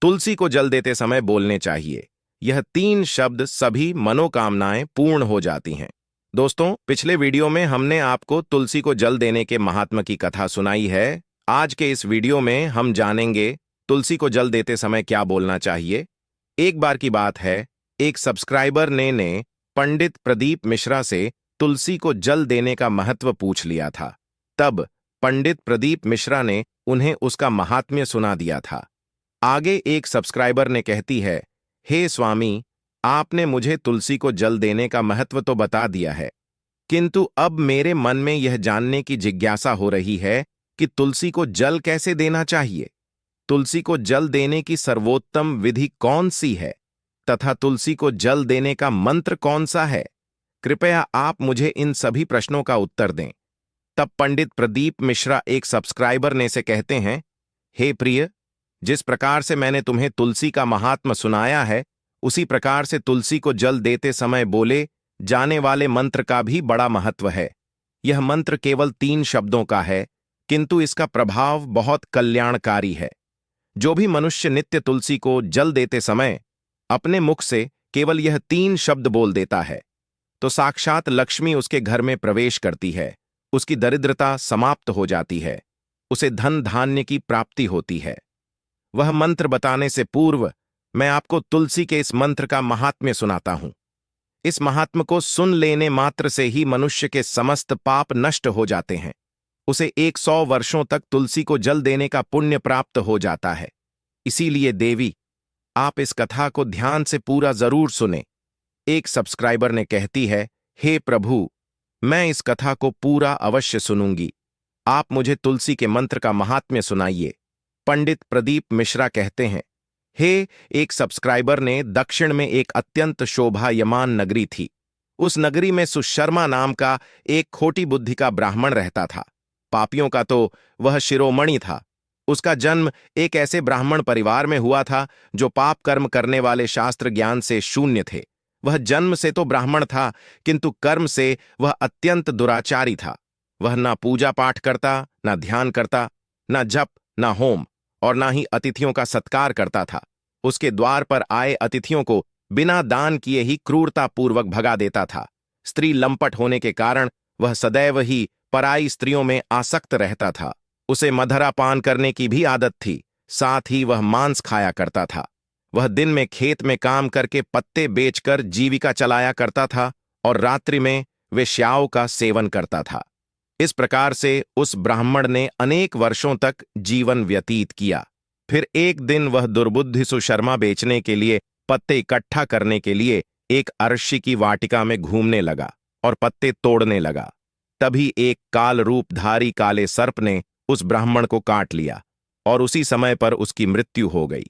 तुलसी को जल देते समय बोलने चाहिए। यह 3 शब्द सभी मनोकामनाएं पूर्ण हो जाती हैं। दोस्तों, पिछले वीडियो में हमने आपको तुलसी को जल देने के महात्म की कथा सुनाई है। आज के इस वीडियो में हम जानेंगे तुलसी को जल देते समय क्या बोलना चाहिए। एक बार की बात है, एक सब्सक्राइबर ने पंडित प्रदीप मिश्रा से तुलसी को जल देने का महत्व पूछ लिया था। तब पंडित प्रदीप मिश्रा ने उन्हें उसका महात्म्य सुना दिया था। आगे एक सब्सक्राइबर ने कहती है, हे स्वामी, आपने मुझे तुलसी को जल देने का महत्व तो बता दिया है, किंतु अब मेरे मन में यह जानने की जिज्ञासा हो रही है कि तुलसी को जल कैसे देना चाहिए। तुलसी को जल देने की सर्वोत्तम विधि कौन सी है तथा तुलसी को जल देने का मंत्र कौन सा है। कृपया आप मुझे इन सभी प्रश्नों का उत्तर दें। तब पंडित प्रदीप मिश्रा एक सब्सक्राइबर ने से कहते हैं, हे प्रिय, जिस प्रकार से मैंने तुम्हें तुलसी का महात्म सुनाया है, उसी प्रकार से तुलसी को जल देते समय बोले जाने वाले मंत्र का भी बड़ा महत्व है। यह मंत्र केवल 3 शब्दों का है, किंतु इसका प्रभाव बहुत कल्याणकारी है। जो भी मनुष्य नित्य तुलसी को जल देते समय अपने मुख से केवल यह 3 शब्द बोल देता है, तो साक्षात लक्ष्मी उसके घर में प्रवेश करती है, उसकी दरिद्रता समाप्त हो जाती है, उसे धन धान्य की प्राप्ति होती है। वह मंत्र बताने से पूर्व मैं आपको तुलसी के इस मंत्र का महात्म्य सुनाता हूं। इस महात्म्य को सुन लेने मात्र से ही मनुष्य के समस्त पाप नष्ट हो जाते हैं। उसे 100 वर्षों तक तुलसी को जल देने का पुण्य प्राप्त हो जाता है। इसीलिए देवी, आप इस कथा को ध्यान से पूरा जरूर सुने। एक सब्सक्राइबर ने कहती है, हे प्रभु, मैं इस कथा को पूरा अवश्य सुनूंगी। आप मुझे तुलसी के मंत्र का महात्म्य सुनाइए। पंडित प्रदीप मिश्रा कहते हैं, हे, एक सब्सक्राइबर ने दक्षिण में एक अत्यंत शोभायमान नगरी थी। उस नगरी में सुशर्मा नाम का एक खोटी बुद्धि का ब्राह्मण रहता था। पापियों का तो वह शिरोमणि था। उसका जन्म एक ऐसे ब्राह्मण परिवार में हुआ था जो पाप कर्म करने वाले शास्त्र ज्ञान से शून्य थे। वह जन्म से तो ब्राह्मण था, किंतु कर्म से वह अत्यंत दुराचारी था। वह ना पूजा पाठ करता, ना ध्यान करता, ना जप, ना होम, और ना ही अतिथियों का सत्कार करता था। उसके द्वार पर आए अतिथियों को बिना दान किए ही क्रूरतापूर्वक भगा देता था। स्त्री लंपट होने के कारण वह सदैव ही पराई स्त्रियों में आसक्त रहता था। उसे मदरा पान करने की भी आदत थी। साथ ही वह मांस खाया करता था। वह दिन में खेत में काम करके पत्ते बेचकर जीविका चलाया करता था और रात्रि में वेश्याओं का सेवन करता था। इस प्रकार से उस ब्राह्मण ने अनेक वर्षों तक जीवन व्यतीत किया। फिर एक दिन वह दुर्बुद्धि सुशर्मा बेचने के लिए पत्ते इकट्ठा करने के लिए एक अर्शी की वाटिका में घूमने लगा और पत्ते तोड़ने लगा। तभी एक काल रूपधारी काले सर्प ने उस ब्राह्मण को काट लिया और उसी समय पर उसकी मृत्यु हो गई।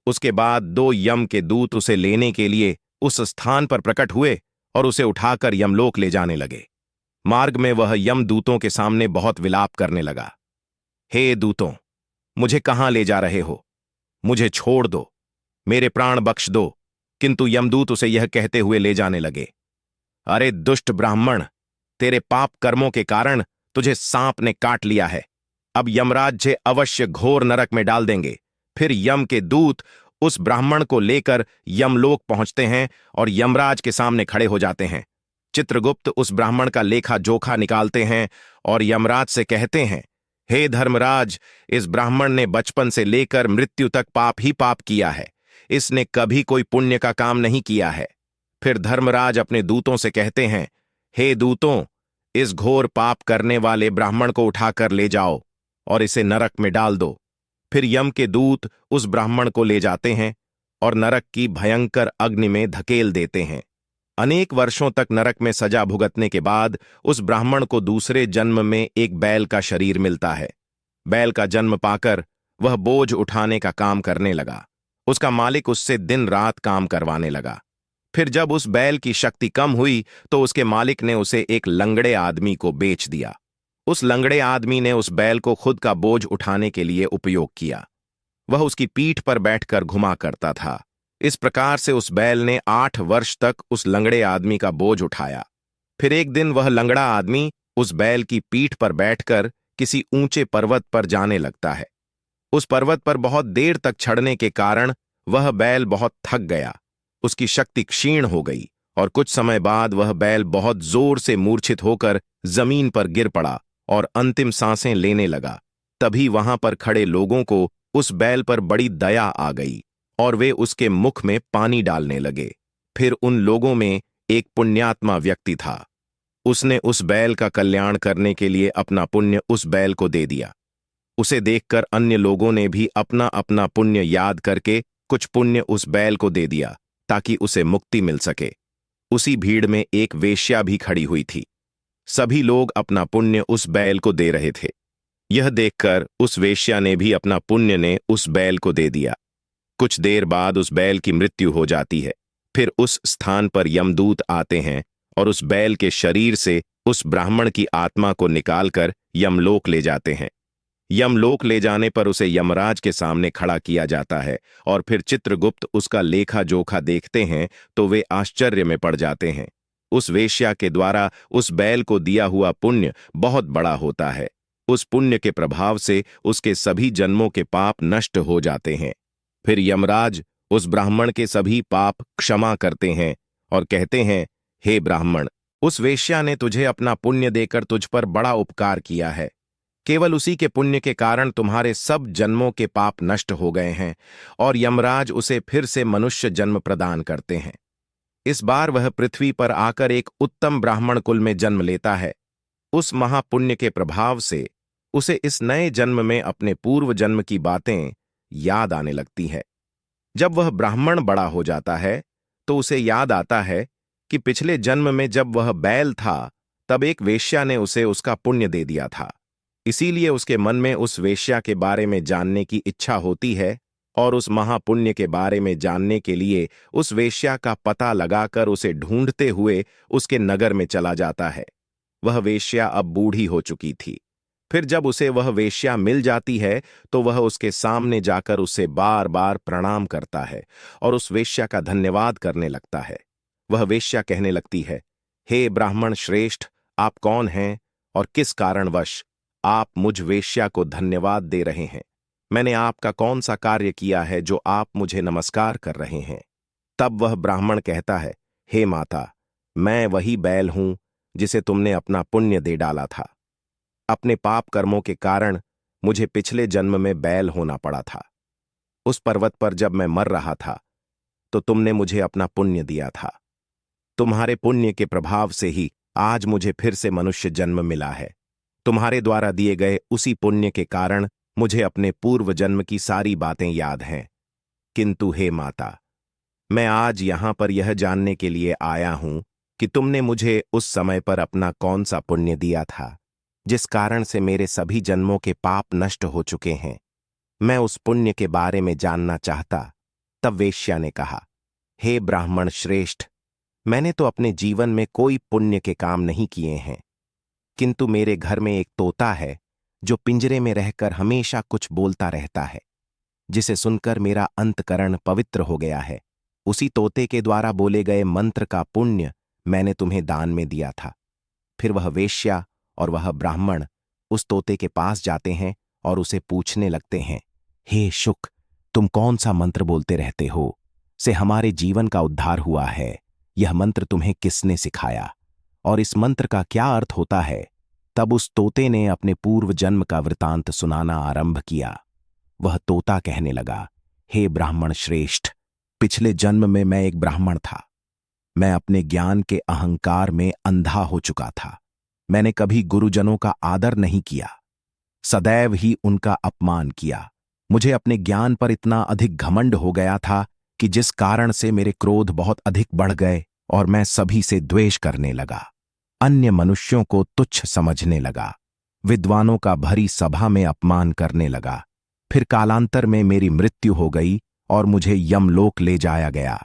उसके बाद 2 यम के दूत उसे लेने के लिए उस स्थान पर प्रकट हुए और उसे उठाकर यमलोक ले जाने लगे। मार्ग में वह यमदूतों के सामने बहुत विलाप करने लगा। हे दूतों, मुझे कहां ले जा रहे हो? मुझे छोड़ दो, मेरे प्राण बख्श दो। किंतु यमदूत उसे यह कहते हुए ले जाने लगे, अरे दुष्ट ब्राह्मण, तेरे पाप कर्मों के कारण तुझे सांप ने काट लिया है। अब यमराज अवश्य घोर नरक में डाल देंगे। फिर यम के दूत उस ब्राह्मण को लेकर यमलोक पहुंचते हैं और यमराज के सामने खड़े हो जाते हैं। चित्रगुप्त उस ब्राह्मण का लेखा जोखा निकालते हैं और यमराज से कहते हैं, हे धर्मराज, इस ब्राह्मण ने बचपन से लेकर मृत्यु तक पाप ही पाप किया है। इसने कभी कोई पुण्य का काम नहीं किया है। फिर धर्मराज अपने दूतों से कहते हैं, हे दूतों, इस घोर पाप करने वाले ब्राह्मण को उठाकर ले जाओ और इसे नरक में डाल दो। फिर यम के दूत उस ब्राह्मण को ले जाते हैं और नरक की भयंकर अग्नि में धकेल देते हैं। अनेक वर्षों तक नरक में सजा भुगतने के बाद उस ब्राह्मण को दूसरे जन्म में एक बैल का शरीर मिलता है। बैल का जन्म पाकर वह बोझ उठाने का काम करने लगा। उसका मालिक उससे दिन रात काम करवाने लगा। फिर जब उस बैल की शक्ति कम हुई तो उसके मालिक ने उसे एक लंगड़े आदमी को बेच दिया। उस लंगड़े आदमी ने उस बैल को खुद का बोझ उठाने के लिए उपयोग किया। वह उसकी पीठ पर बैठकर घुमा करता था। इस प्रकार से उस बैल ने 8 वर्ष तक उस लंगड़े आदमी का बोझ उठाया। फिर एक दिन वह लंगड़ा आदमी उस बैल की पीठ पर बैठकर किसी ऊंचे पर्वत पर जाने लगता है। उस पर्वत पर बहुत देर तक चढ़ने के कारण वह बैल बहुत थक गया। उसकी शक्ति क्षीण हो गई और कुछ समय बाद वह बैल बहुत जोर से मूर्छित होकर जमीन पर गिर पड़ा और अंतिम सांसें लेने लगा। तभी वहां पर खड़े लोगों को उस बैल पर बड़ी दया आ गई और वे उसके मुख में पानी डालने लगे। फिर उन लोगों में एक पुण्यात्मा व्यक्ति था। उसने उस बैल का कल्याण करने के लिए अपना पुण्य उस बैल को दे दिया। उसे देखकर अन्य लोगों ने भी अपना अपना पुण्य याद करके कुछ पुण्य उस बैल को दे दिया ताकि उसे मुक्ति मिल सके। उसी भीड़ में एक वेश्या भी खड़ी हुई थी। सभी लोग अपना पुण्य उस बैल को दे रहे थे। यह देखकर उस वेश्या ने भी अपना पुण्य ने उस बैल को दे दिया। कुछ देर बाद उस बैल की मृत्यु हो जाती है। फिर उस स्थान पर यमदूत आते हैं और उस बैल के शरीर से उस ब्राह्मण की आत्मा को निकालकर यमलोक ले जाते हैं। यमलोक ले जाने पर उसे यमराज के सामने खड़ा किया जाता है और फिर चित्रगुप्त उसका लेखा जोखा देखते हैं तो वे आश्चर्य में पड़ जाते हैं। उस वेश्या के द्वारा उस बैल को दिया हुआ पुण्य बहुत बड़ा होता है। उस पुण्य के प्रभाव से उसके सभी जन्मों के पाप नष्ट हो जाते हैं। फिर यमराज उस ब्राह्मण के सभी पाप क्षमा करते हैं और कहते हैं, हे ब्राह्मण, उस वेश्या ने तुझे अपना पुण्य देकर तुझ पर बड़ा उपकार किया है। केवल उसी के पुण्य के कारण तुम्हारे सब जन्मों के पाप नष्ट हो गए हैं और यमराज उसे फिर से मनुष्य जन्म प्रदान करते हैं। इस बार वह पृथ्वी पर आकर एक उत्तम ब्राह्मण कुल में जन्म लेता है। उस महापुण्य के प्रभाव से उसे इस नए जन्म में अपने पूर्व जन्म की बातें याद आने लगती है। जब वह ब्राह्मण बड़ा हो जाता है तो उसे याद आता है कि पिछले जन्म में जब वह बैल था तब एक वेश्या ने उसे उसका पुण्य दे दिया था। इसीलिए उसके मन में उस वेश्या के बारे में जानने की इच्छा होती है और उस महापुण्य के बारे में जानने के लिए उस वेश्या का पता लगाकर उसे ढूंढते हुए उसके नगर में चला जाता है। वह वेश्या अब बूढ़ी हो चुकी थी। फिर जब उसे वह वेश्या मिल जाती है तो वह उसके सामने जाकर उसे बार बार प्रणाम करता है और उस वेश्या का धन्यवाद करने लगता है। वह वेश्या कहने लगती है, हे ब्राह्मण श्रेष्ठ, आप कौन हैं और किस कारणवश आप मुझ वेश्या को धन्यवाद दे रहे हैं? मैंने आपका कौन सा कार्य किया है जो आप मुझे नमस्कार कर रहे हैं? तब वह ब्राह्मण कहता है, हे माता, मैं वही बैल हूं जिसे तुमने अपना पुण्य दे डाला था। अपने पाप कर्मों के कारण मुझे पिछले जन्म में बैल होना पड़ा था। उस पर्वत पर जब मैं मर रहा था तो तुमने मुझे अपना पुण्य दिया था। तुम्हारे पुण्य के प्रभाव से ही आज मुझे फिर से मनुष्य जन्म मिला है। तुम्हारे द्वारा दिए गए उसी पुण्य के कारण मुझे अपने पूर्व जन्म की सारी बातें याद हैं। किंतु हे माता, मैं आज यहां पर यह जानने के लिए आया हूं कि तुमने मुझे उस समय पर अपना कौन सा पुण्य दिया था जिस कारण से मेरे सभी जन्मों के पाप नष्ट हो चुके हैं। मैं उस पुण्य के बारे में जानना चाहता। तब वेश्या ने कहा, हे ब्राह्मण श्रेष्ठ, मैंने तो अपने जीवन में कोई पुण्य के काम नहीं किए हैं, किंतु मेरे घर में एक तोता है जो पिंजरे में रहकर हमेशा कुछ बोलता रहता है, जिसे सुनकर मेरा अंतकरण पवित्र हो गया है। उसी तोते के द्वारा बोले गए मंत्र का पुण्य मैंने तुम्हें दान में दिया था। फिर वह वेश्या और वह ब्राह्मण उस तोते के पास जाते हैं और उसे पूछने लगते हैं, हे शुक, तुम कौन सा मंत्र बोलते रहते हो? से हमारे जीवन का उद्धार हुआ है। यह मंत्र तुम्हें किसने सिखाया और इस मंत्र का क्या अर्थ होता है? तब उस तोते ने अपने पूर्व जन्म का वृतांत सुनाना आरंभ किया। वह तोता कहने लगा, हे ब्राह्मण श्रेष्ठ, पिछले जन्म में मैं एक ब्राह्मण था। मैं अपने ज्ञान के अहंकार में अंधा हो चुका था। मैंने कभी गुरुजनों का आदर नहीं किया, सदैव ही उनका अपमान किया। मुझे अपने ज्ञान पर इतना अधिक घमंड हो गया था कि जिस कारण से मेरे क्रोध बहुत अधिक बढ़ गए और मैं सभी से द्वेष करने लगा। अन्य मनुष्यों को तुच्छ समझने लगा, विद्वानों का भरी सभा में अपमान करने लगा। फिर कालांतर में मेरी मृत्यु हो गई और मुझे यमलोक ले जाया गया।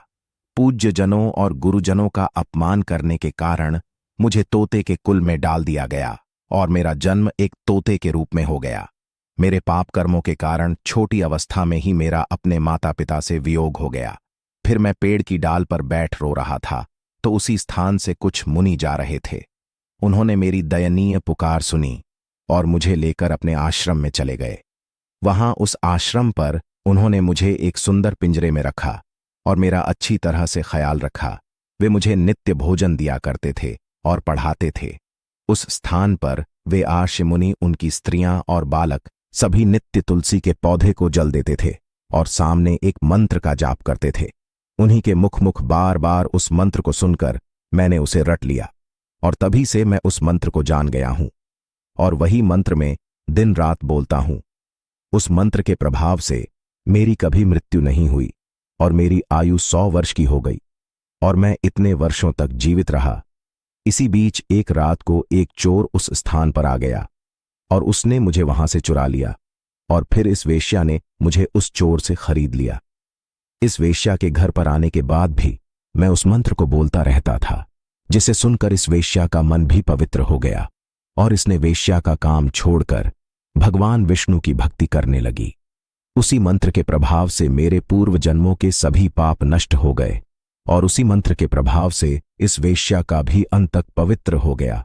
पूज्य जनों और गुरुजनों का अपमान करने के कारण मुझे तोते के कुल में डाल दिया गया और मेरा जन्म एक तोते के रूप में हो गया। मेरे पाप कर्मों के कारण छोटी अवस्था में ही मेरा अपने माता पिता से वियोग हो गया। फिर मैं पेड़ की डाल पर बैठ रो रहा था तो उसी स्थान से कुछ मुनि जा रहे थे। उन्होंने मेरी दयनीय पुकार सुनी और मुझे लेकर अपने आश्रम में चले गए। वहां उस आश्रम पर उन्होंने मुझे एक सुंदर पिंजरे में रखा और मेरा अच्छी तरह से ख्याल रखा। वे मुझे नित्य भोजन दिया करते थे और पढ़ाते थे। उस स्थान पर वे आर्ष मुनि, उनकी स्त्रियां और बालक सभी नित्य तुलसी के पौधे को जल देते थे और सामने एक मंत्र का जाप करते थे। उन्हीं के मुख बार बार उस मंत्र को सुनकर मैंने उसे रट लिया और तभी से मैं उस मंत्र को जान गया हूं और वही मंत्र में दिन रात बोलता हूं। उस मंत्र के प्रभाव से मेरी कभी मृत्यु नहीं हुई और मेरी आयु 100 वर्ष की हो गई और मैं इतने वर्षों तक जीवित रहा। इसी बीच एक रात को एक चोर उस स्थान पर आ गया और उसने मुझे वहां से चुरा लिया और फिर इस वेश्या ने मुझे उस चोर से खरीद लिया। इस वेश्या के घर पर आने के बाद भी मैं उस मंत्र को बोलता रहता था, जिसे सुनकर इस वेश्या का मन भी पवित्र हो गया और इसने वेश्या का काम छोड़कर भगवान विष्णु की भक्ति करने लगी। उसी मंत्र के प्रभाव से मेरे पूर्व जन्मों के सभी पाप नष्ट हो गए और उसी मंत्र के प्रभाव से इस वेश्या का भी अंतक पवित्र हो गया।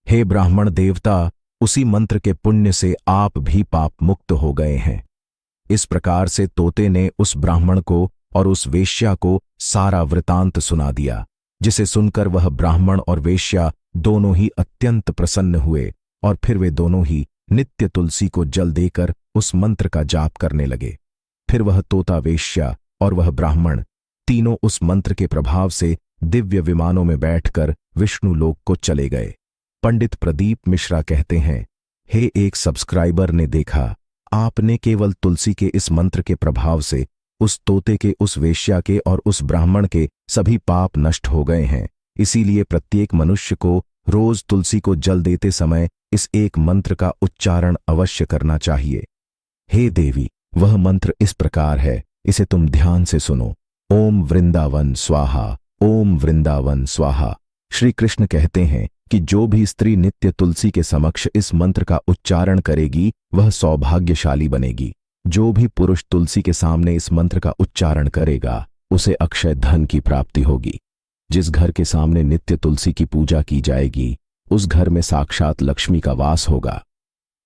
हे ब्राह्मण देवता, उसी मंत्र के पुण्य से आप भी पाप मुक्त हो गए हैं। इस प्रकार से तोते ने उस ब्राह्मण को और उस वेश्या को सारा वृतांत सुना दिया, जिसे सुनकर वह ब्राह्मण और वेश्या दोनों ही अत्यंत प्रसन्न हुए और फिर वे दोनों ही नित्य तुलसी को जल देकर उस मंत्र का जाप करने लगे। फिर वह तोता, वेश्या और वह ब्राह्मण तीनों उस मंत्र के प्रभाव से दिव्य विमानों में बैठकर विष्णु लोक को चले गए। पंडित प्रदीप मिश्रा कहते हैं, हे एक सब्सक्राइबर ने देखा, आपने केवल तुलसी के इस मंत्र के प्रभाव से उस तोते के, उस वेश्या के और उस ब्राह्मण के सभी पाप नष्ट हो गए हैं। इसीलिए प्रत्येक मनुष्य को रोज तुलसी को जल देते समय इस एक मंत्र का उच्चारण अवश्य करना चाहिए। हे देवी, वह मंत्र इस प्रकार है, इसे तुम ध्यान से सुनो। ओम वृंदावन स्वाहा, ओम वृंदावन स्वाहा। श्री कृष्ण कहते हैं कि जो भी स्त्री नित्य तुलसी के समक्ष इस मंत्र का उच्चारण करेगी वह सौभाग्यशाली बनेगी। जो भी पुरुष तुलसी के सामने इस मंत्र का उच्चारण करेगा उसे अक्षय धन की प्राप्ति होगी। जिस घर के सामने नित्य तुलसी की पूजा की जाएगी उस घर में साक्षात लक्ष्मी का वास होगा।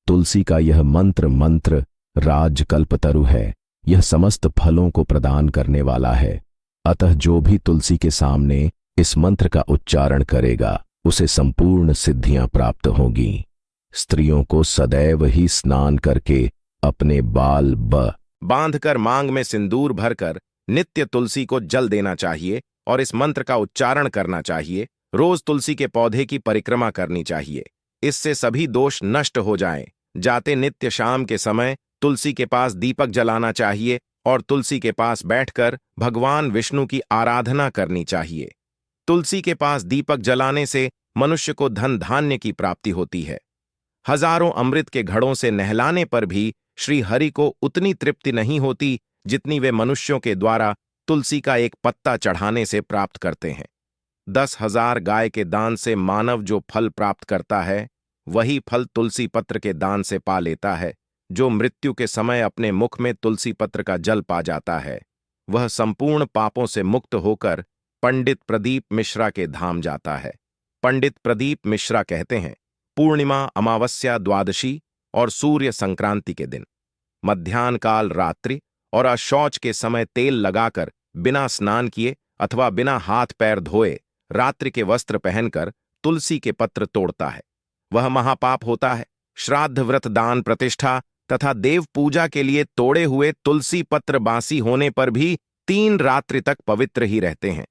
तुलसी का यह मंत्र राजकल्पतरु है। यह समस्त फलों को प्रदान करने वाला है। अतः जो भी तुलसी के सामने इस मंत्र का उच्चारण करेगा उसे संपूर्ण सिद्धियां प्राप्त होंगी। स्त्रियों को सदैव ही स्नान करके अपने बाल बांधकर मांग में सिंदूर भरकर नित्य तुलसी को जल देना चाहिए और इस मंत्र का उच्चारण करना चाहिए। रोज तुलसी के पौधे की परिक्रमा करनी चाहिए, इससे सभी दोष नष्ट हो जाएं। जाते नित्य शाम के समय तुलसी के पास दीपक जलाना चाहिए और तुलसी के पास बैठकर भगवान विष्णु की आराधना करनी चाहिए। तुलसी के पास दीपक जलाने से मनुष्य को धन धान्य की प्राप्ति होती है। हजारों अमृत के घड़ों से नहलाने पर भी श्री हरि को उतनी तृप्ति नहीं होती जितनी वे मनुष्यों के द्वारा तुलसी का एक पत्ता चढ़ाने से प्राप्त करते हैं। 10,000 गाय के दान से मानव जो फल प्राप्त करता है वही फल तुलसी पत्र के दान से पा लेता है। जो मृत्यु के समय अपने मुख में तुलसी पत्र का जल पा जाता है वह संपूर्ण पापों से मुक्त होकर पंडित प्रदीप मिश्रा के धाम जाता है। पंडित प्रदीप मिश्रा कहते हैं, पूर्णिमा, अमावस्या, द्वादशी और सूर्य संक्रांति के दिन मध्याह्न काल, रात्रि और अशौच के समय तेल लगाकर बिना स्नान किए अथवा बिना हाथ पैर धोए रात्रि के वस्त्र पहनकर तुलसी के पत्र तोड़ता है वह महापाप होता है। श्राद्ध, व्रत, दान, प्रतिष्ठा तथा देव पूजा के लिए तोड़े हुए तुलसी पत्र बासी होने पर भी 3 रात्रि तक पवित्र ही रहते हैं।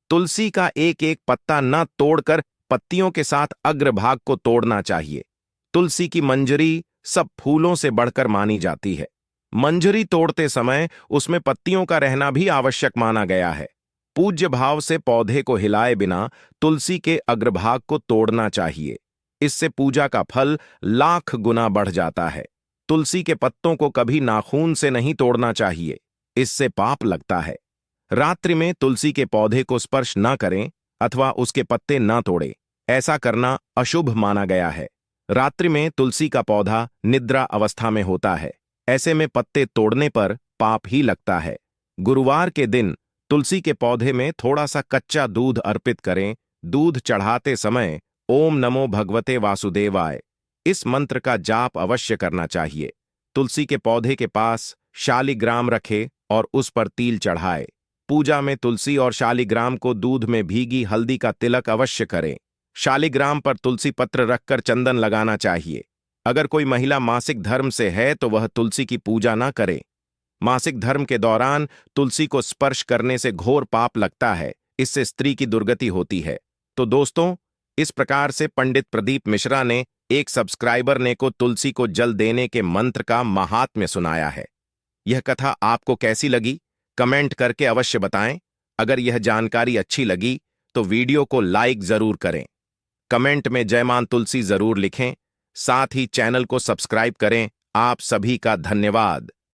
तुलसी का एक एक पत्ता न तोड़कर पत्तियों के साथ अग्रभाग को तोड़ना चाहिए। तुलसी की मंजरी सब फूलों से बढ़कर मानी जाती है। मंजरी तोड़ते समय उसमें पत्तियों का रहना भी आवश्यक माना गया है। पूज्य भाव से पौधे को हिलाए बिना तुलसी के अग्रभाग को तोड़ना चाहिए। इससे पूजा का फल लाख गुना बढ़ जाता है। तुलसी के पत्तों को कभी नाखून से नहीं तोड़ना चाहिए, इससे पाप लगता है। रात्रि में तुलसी के पौधे को स्पर्श न करें अथवा उसके पत्ते न तोड़ें, ऐसा करना अशुभ माना गया है। रात्रि में तुलसी का पौधा निद्रा अवस्था में होता है, ऐसे में पत्ते तोड़ने पर पाप ही लगता है। गुरुवार के दिन तुलसी के पौधे में थोड़ा सा कच्चा दूध अर्पित करें। दूध चढ़ाते समय ओम नमो भगवते वासुदेवाय इस मंत्र का जाप अवश्य करना चाहिए। तुलसी के पौधे के पास शालिग्राम रखे और उस पर तिल चढ़ाए। पूजा में तुलसी और शालिग्राम को दूध में भीगी हल्दी का तिलक अवश्य करें। शालिग्राम पर तुलसी पत्र रखकर चंदन लगाना चाहिए। अगर कोई महिला मासिक धर्म से है तो वह तुलसी की पूजा ना करे। मासिक धर्म के दौरान तुलसी को स्पर्श करने से घोर पाप लगता है, इससे स्त्री की दुर्गति होती है। तो दोस्तों, इस प्रकार से पंडित प्रदीप मिश्रा ने एक सब्सक्राइबर ने को तुलसी को जल देने के मंत्र का महात्म्य सुनाया है। यह कथा आपको कैसी लगी कमेंट करके अवश्य बताएं। अगर यह जानकारी अच्छी लगी तो वीडियो को लाइक जरूर करें। कमेंट में जय मां तुलसी जरूर लिखें। साथ ही चैनल को सब्सक्राइब करें। आप सभी का धन्यवाद।